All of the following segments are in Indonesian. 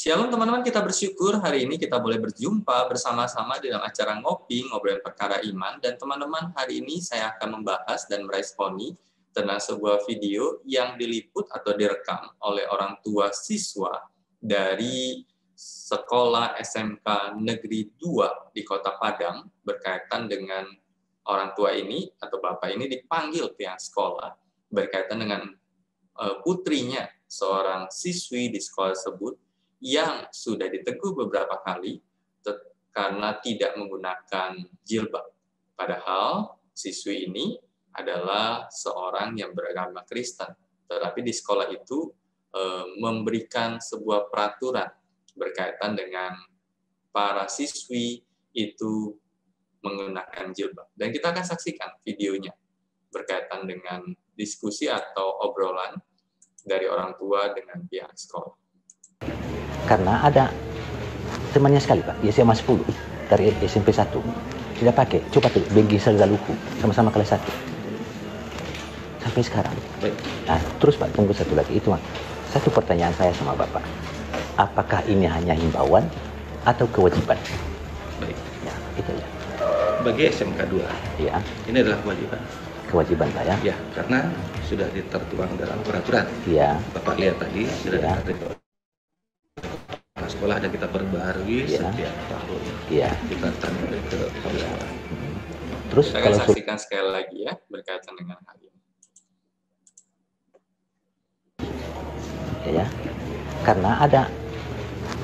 Shalom teman-teman, kita bersyukur hari ini kita boleh berjumpa bersama-sama dalam acara ngopi, ngobrolin perkara iman. Dan teman-teman, hari ini saya akan membahas dan meresponi tentang sebuah video yang diliput atau direkam oleh orang tua siswa dari sekolah SMK Negeri 2 di Kota Padang berkaitan dengan orang tua ini atau bapak ini dipanggil pihak sekolah berkaitan dengan putrinya, seorang siswi di sekolah tersebut yang sudah ditegur beberapa kali karena tidak menggunakan jilbab. Padahal siswi ini adalah seorang yang beragama Kristen. Tetapi di sekolah itu memberikan sebuah peraturan berkaitan dengan para siswi itu menggunakan jilbab. Dan kita akan saksikan videonya berkaitan dengan diskusi atau obrolan dari orang tua dengan pihak sekolah. Karena ada temannya sekali Pak, di SMA 10 dari SMP 1 tidak pakai, coba tuh Bengki Sergaluku sama-sama kelas 1 sampai sekarang. Nah terus Pak, tunggu satu lagi, itu satu pertanyaan saya sama Bapak, apakah ini hanya himbauan atau kewajiban? Baik. Ya, itu ya. Bagi SMK 2, ya, ini adalah kewajiban. Kewajiban Pak ya? Ya, karena sudah tertuang dalam peraturan. Iya. Bapak lihat tadi sudah ya. diterima sekolah dan kita perbaharui ya. setiap tahun. Iya. Kita tanam ke sekolah. Terus kita akan saksikan sekali lagi ya berkaitan dengan hal ini. Ya, karena ada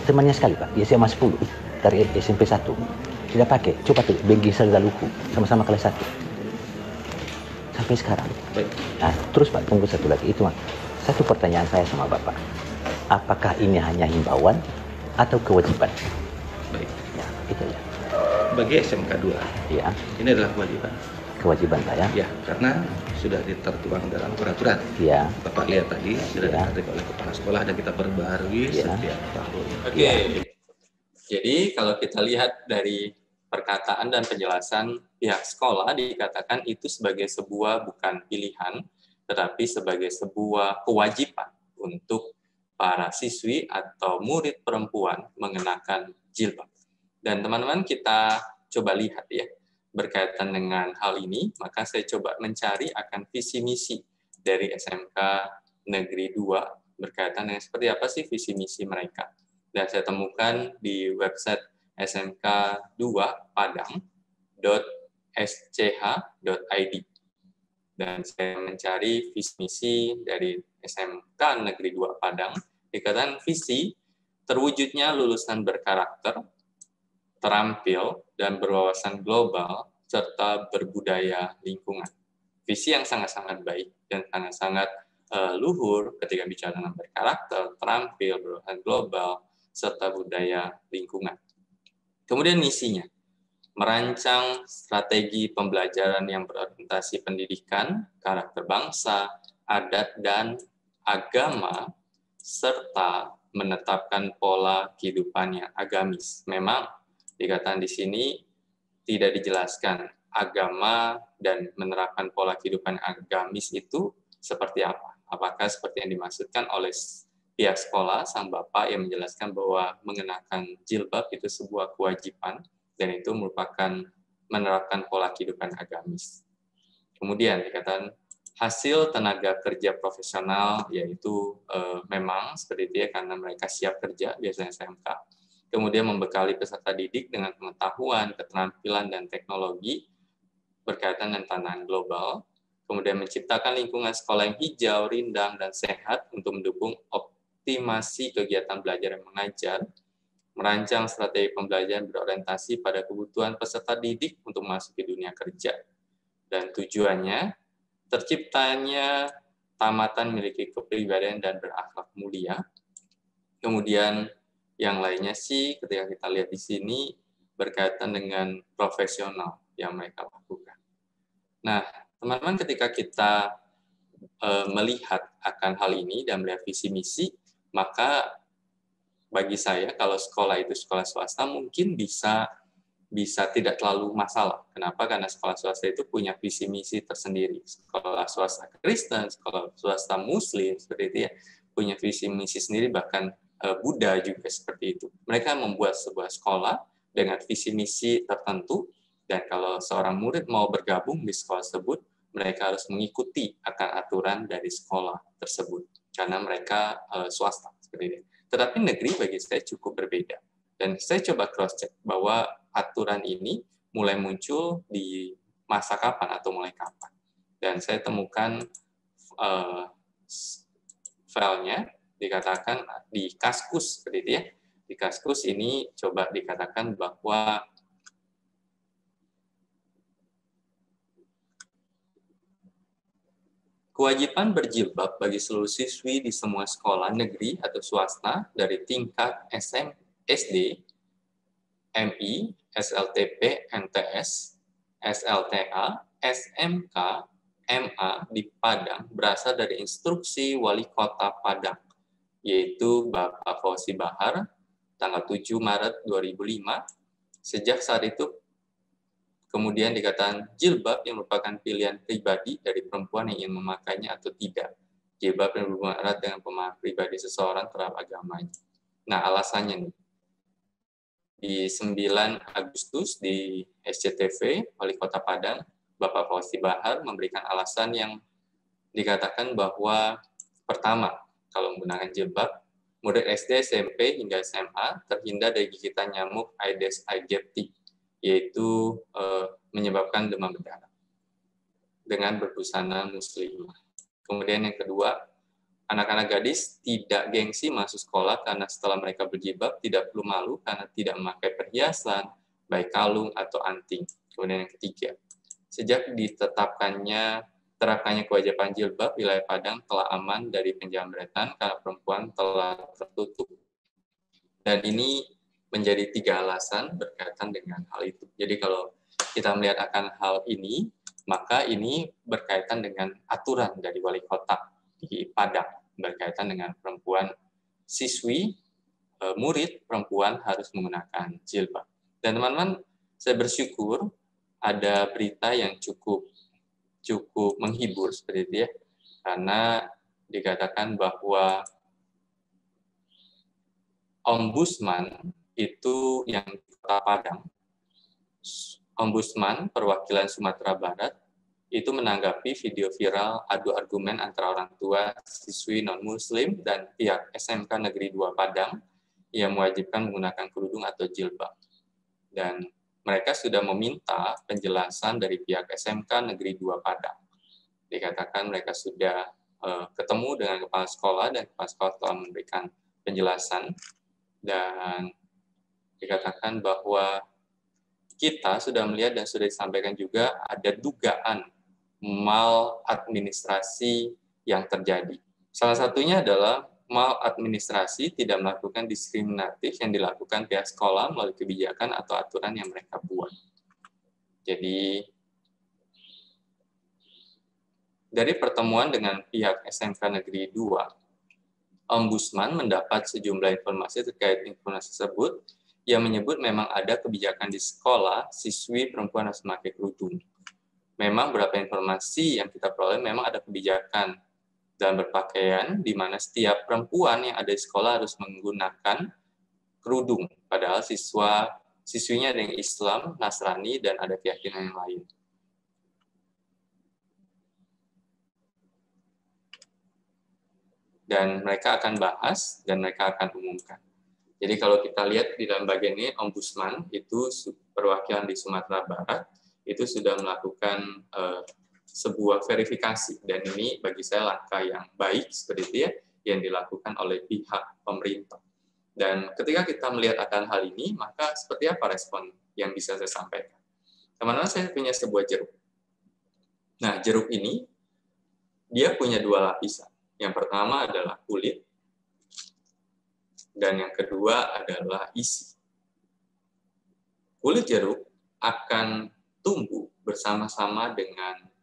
temannya sekali Pak, di SMA 10 dari SMP 1 tidak pakai, coba tuh Bengki Sergaluku sama-sama kelas 1 sampai sekarang. Baik. Nah terus Pak, tunggu satu lagi, itu satu pertanyaan saya sama Bapak, apakah ini hanya himbauan atau kewajiban? Baik. Ya, itu ya. Bagi SMK 2, ya. ini adalah kewajiban. Kewajiban Pak ya? Ya, karena sudah tertuang dalam peraturan. Iya. Bapak lihat tadi sudah ya. diterima oleh kepala sekolah dan kita perbaharui setiap tahun. Oke. Ya. Jadi kalau kita lihat dari perkataan dan penjelasan pihak sekolah, dikatakan itu sebagai sebuah bukan pilihan, tetapi sebagai sebuah kewajiban untuk para siswi atau murid perempuan mengenakan jilbab. Dan teman-teman, kita coba lihat ya, berkaitan dengan hal ini, maka saya coba mencari akan visi misi dari SMK Negeri 2 berkaitan dengan seperti apa sih visi misi mereka. Dan saya temukan di website smk2padang.sch.id. Dan saya mencari visi misi dari SMK Negeri 2 Padang. Dikatakan visi terwujudnya lulusan berkarakter, terampil, dan berwawasan global, serta berbudaya lingkungan. Visi yang sangat-sangat baik dan sangat-sangat luhur ketika bicara tentang berkarakter, terampil, berwawasan global, serta budaya lingkungan. Kemudian misinya, merancang strategi pembelajaran yang berorientasi pendidikan, karakter bangsa, adat, dan agama, serta menetapkan pola kehidupan yang agamis. Memang dikatakan di sini tidak dijelaskan agama dan menerapkan pola kehidupan agamis itu seperti apa. Apakah seperti yang dimaksudkan oleh pihak sekolah, sang bapak yang menjelaskan bahwa mengenakan jilbab itu sebuah kewajiban, dan itu merupakan menerapkan pola kehidupan agamis. Kemudian dikatakan hasil tenaga kerja profesional, yaitu memang seperti itu ya, karena mereka siap kerja, biasanya SMK. Kemudian membekali peserta didik dengan pengetahuan, keterampilan, dan teknologi berkaitan dengan tantangan global. Kemudian menciptakan lingkungan sekolah yang hijau, rindang, dan sehat untuk mendukung optimasi kegiatan belajar dan mengajar, merancang strategi pembelajaran berorientasi pada kebutuhan peserta didik untuk masuk ke dunia kerja. Dan tujuannya, terciptanya tamatan memiliki kepribadian dan berakhlak mulia. Kemudian yang lainnya sih, ketika kita lihat di sini, berkaitan dengan profesional yang mereka lakukan. Nah, teman-teman, ketika kita melihat akan hal ini dan melihat visi misi, maka bagi saya, kalau sekolah itu sekolah swasta, mungkin bisa tidak terlalu masalah. Kenapa? Karena sekolah swasta itu punya visi misi tersendiri. Sekolah swasta Kristen, sekolah swasta Muslim, seperti itu ya, punya visi misi sendiri, bahkan Buddha juga seperti itu. Mereka membuat sebuah sekolah dengan visi misi tertentu, dan kalau seorang murid mau bergabung di sekolah tersebut, mereka harus mengikuti akan aturan dari sekolah tersebut karena mereka swasta seperti ini. Tetapi negeri bagi saya cukup berbeda, dan saya coba cross check bahwa aturan ini mulai muncul di masa kapan atau mulai kapan, dan saya temukan filenya dikatakan di Kaskus seperti itu ya. Di Kaskus ini coba dikatakan bahwa kewajiban berjilbab bagi seluruh siswi di semua sekolah negeri atau swasta dari tingkat SD, MI, SLTP, NTS, SLTA, SMK, MA di Padang berasal dari instruksi Wali Kota Padang, yaitu Bapak Fauzi Bahar, tanggal 7 Maret 2005. Sejak saat itu, kemudian dikatakan jilbab yang merupakan pilihan pribadi dari perempuan yang ingin memakainya atau tidak. Jilbab yang berhubungan erat dengan pemahaman pribadi seseorang terhadap agamanya. Nah, alasannya nih. Di 9 Agustus di SCTV, Wali Kota Padang, Bapak Fauzi Bahar memberikan alasan yang dikatakan bahwa pertama, kalau menggunakan jilbab, murid SD, SMP, hingga SMA terhindar dari gigitan nyamuk Aedes aegypti, yaitu menyebabkan demam berdarah dengan berbusana muslimah. Kemudian yang kedua, anak-anak gadis tidak gengsi masuk sekolah karena setelah mereka berjilbab tidak perlu malu karena tidak memakai perhiasan, baik kalung atau anting. Kemudian yang ketiga, sejak terapkannya kewajiban jilbab, wilayah Padang telah aman dari penjamretan karena perempuan telah tertutup. Dan ini menjadi 3 alasan berkaitan dengan hal itu. Jadi kalau kita melihat akan hal ini, maka ini berkaitan dengan aturan dari wali kota di Padang berkaitan dengan perempuan siswi, murid perempuan harus menggunakan jilbab. Dan teman-teman, saya bersyukur ada berita yang cukup menghibur seperti itu ya, karena dikatakan bahwa Ombudsman itu yang di Kota Padang, Ombudsman perwakilan Sumatera Barat itu menanggapi video viral adu argumen antara orang tua siswi non-muslim dan pihak SMK Negeri 2 Padang yang mewajibkan menggunakan kerudung atau jilbab. Dan mereka sudah meminta penjelasan dari pihak SMK Negeri 2 Padang. Dikatakan mereka sudah ketemu dengan kepala sekolah dan kepala sekolah telah memberikan penjelasan, dan dikatakan bahwa kita sudah melihat dan sudah disampaikan juga ada dugaan maladministrasi yang terjadi. Salah satunya adalah maladministrasi tidak melakukan diskriminatif yang dilakukan pihak sekolah melalui kebijakan atau aturan yang mereka buat. Jadi, dari pertemuan dengan pihak SMK Negeri 2, Ombudsman mendapat sejumlah informasi terkait informasi tersebut yang menyebut memang ada kebijakan di sekolah siswi perempuan harus memakai kerudung. Memang beberapa informasi yang kita peroleh memang ada kebijakan dalam berpakaian di mana setiap perempuan yang ada di sekolah harus menggunakan kerudung, padahal siswinya ada yang Islam, Nasrani, dan ada keyakinan yang lain. Dan mereka akan bahas dan mereka akan umumkan. Jadi kalau kita lihat di dalam bagian ini, Ombudsman itu perwakilan di Sumatera Barat itu sudah melakukan sebuah verifikasi, dan ini bagi saya langkah yang baik seperti itu ya, yang dilakukan oleh pihak pemerintah. Dan ketika kita melihat akan hal ini, maka seperti apa respon yang bisa saya sampaikan? Teman-teman, saya punya sebuah jeruk. Nah, jeruk ini dia punya 2 lapisan. Yang pertama adalah kulit, dan yang kedua adalah isi. Kulit jeruk akan tumbuh bersama-sama dengan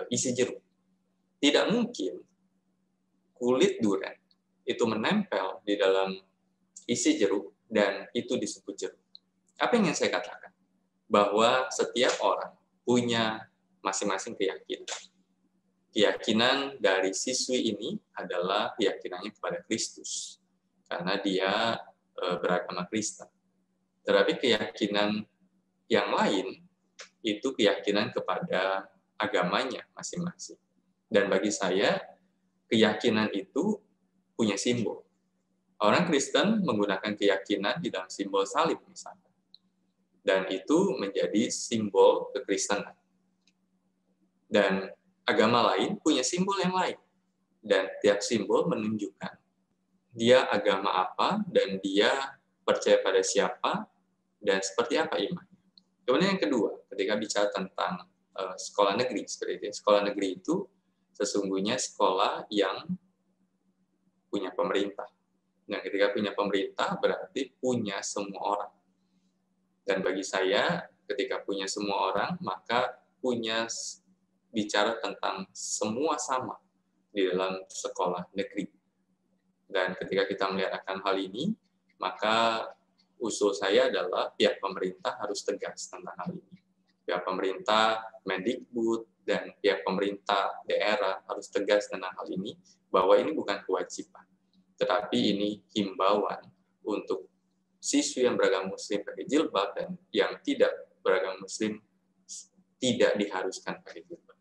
isi jeruk. Tidak mungkin kulit durian itu menempel di dalam isi jeruk dan itu disebut jeruk. Apa yang ingin saya katakan? Bahwa setiap orang punya masing-masing keyakinan. Keyakinan dari siswi ini adalah keyakinannya kepada Kristus. karena dia beragama Kristen. Tetapi keyakinan yang lain itu keyakinan kepada agamanya masing-masing. Dan bagi saya, keyakinan itu punya simbol. Orang Kristen menggunakan keyakinan di dalam simbol salib misalnya. Dan itu menjadi simbol kekristenan. Dan agama lain punya simbol yang lain. Dan tiap simbol menunjukkan dia agama apa dan dia percaya pada siapa dan seperti apa imannya. Kemudian yang kedua, ketika bicara tentang sekolah negeri, seperti itu. Sekolah negeri itu sesungguhnya sekolah yang punya pemerintah. Nah, ketika punya pemerintah berarti punya semua orang. Dan bagi saya, ketika punya semua orang, maka punya bicara tentang semua sama di dalam sekolah negeri. Dan ketika kita melihat akan hal ini, maka usul saya adalah pihak pemerintah harus tegas tentang hal ini. Pihak pemerintah, Mendikbud, dan pihak pemerintah daerah harus tegas tentang hal ini, bahwa ini bukan kewajiban, tetapi ini himbauan untuk siswi yang beragama Muslim pakai jilbab dan yang tidak beragama Muslim tidak diharuskan pakai jilbab.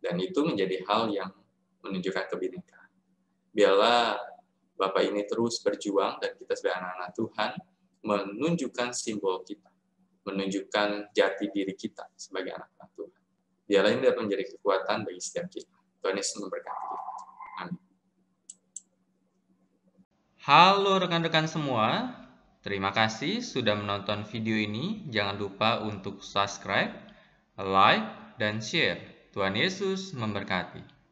Dan itu menjadi hal yang menunjukkan kebinekaan. Biarlah Bapak ini terus berjuang dan kita sebagai anak-anak Tuhan menunjukkan simbol kita, menunjukkan jati diri kita sebagai anak-anak Tuhan. Biarlah ini dapat menjadi kekuatan bagi setiap kita. Tuhan Yesus memberkati kita. Amin. Halo rekan-rekan semua, terima kasih sudah menonton video ini. Jangan lupa untuk subscribe, like, dan share. Tuhan Yesus memberkati.